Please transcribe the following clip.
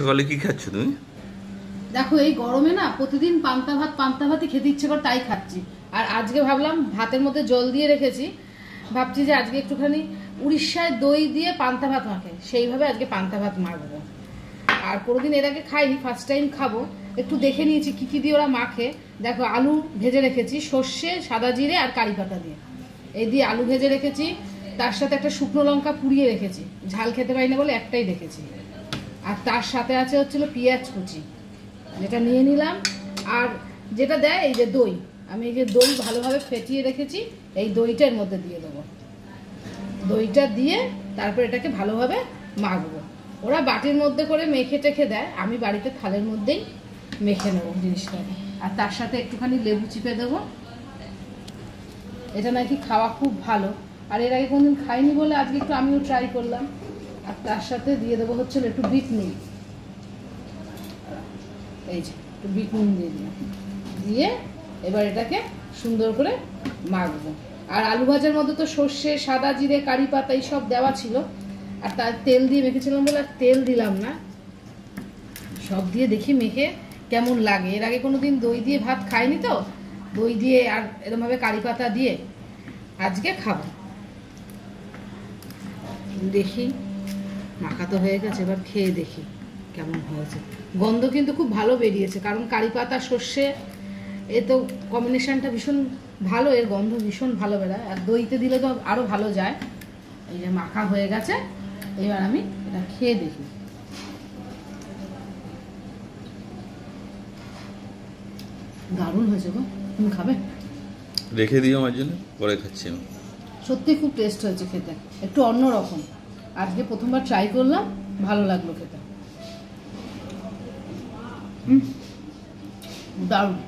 সকালে কি খাচ্ছ তুমি? দেখো এই গরমে না প্রতিদিন পান্তা ভাতই খেতে ইচ্ছে করে, তাই খাচ্ছি। আর আজকে ভাবলাম ভাতের মধ্যে জল দিয়ে রেখেছি, ভাবছি যে আজকে একটুখানি উড়িষ্যায় দই দিয়ে পান্তা ভাত মাখে, সেইভাবে আজকে পান্তা ভাত মাখবো। আর কোনোদিন এর আগে খাইনি, ফার্স্ট টাইম খাবো। একটু দেখে নিয়েছি কি কি দিয়ে ওরা মাখে। দেখো আলু ভেজে রেখেছি সর্ষে, সাদা জিরে আর কারি পাতা দিয়ে, এই দিয়ে আলু ভেজে রেখেছি। তার সাথে একটা শুকনো লঙ্কা পুড়িয়ে রেখেছি, ঝাল খেতে পারি না বলে একটাই রেখেছি। আর তার সাথে আছে হচ্ছিল পেঁয়াজ কুচি, যেটা নিয়ে নিলাম। আর যেটা দেয় এই যে দই, আমি এই যে দই ভালোভাবে ফেটিয়ে রেখেছি, এই দইটার মধ্যে দিয়ে দেবো। দইটা দিয়ে তারপর এটাকে ভালোভাবে মাখবো। ওরা বাটির মধ্যে করে মেখে টেখে দেয়, আমি বাড়িতে থালের মধ্যেই মেখে নেবো জিনিসটা। আর তার সাথে একটুখানি লেবু চিপে দেবো। এটা নাকি খাওয়া খুব ভালো, আর এর আগে কোনদিন খাইনি বলে আজকে একটু আমিও ট্রাই করলাম। আর তার সাথে দিয়ে দেবো হচ্ছিল একটু বিট নুন, এই যে একটু বিট নুন দিয়ে দিলাম। দিয়ে এবার এটাকে সুন্দর করে মাখবো। আর আলু ভাজার মধ্যে তো সর্ষে, সাদা জিরে, কারি পাতা এইসব দেওয়া ছিল, আর তার তেল দিয়ে মেখেছিলাম বলে আর তেল দিলাম না। সব দিয়ে দেখি মেখে কেমন লাগে। এর আগে কোনোদিন দই দিয়ে ভাত খাইনি, তো দই দিয়ে আর এরকমভাবে কারি পাতা দিয়ে আজকে খাবো। দেখি মাখা তো হয়ে গেছে, এবার খেয়ে দেখি কেমন হয়েছে। গন্ধ কিন্তু খুব ভালো বেরিয়েছে, কারণ কারি পাতা সর্ষে এ তো কম্বিনেশনটা ভীষণ ভালো, এর গন্ধ ভীষণ ভালো বেরোয়। আর দইতে দিলে তো আরও ভালো যায়। এই যে মাখা হয়ে গেছে, এবার আমি এটা খেয়ে দেখি। দারুণ হয়েছে গো, তুমি খাবে? রেখে দিও আমার জন্য, পরে খাচ্ছি আমি। সত্যি খুব টেস্ট হয়েছে খেতে, একটু অন্যরকম। আজকে প্রথমবার ট্রাই করলাম, ভালো লাগলো খেতে। দারুণ।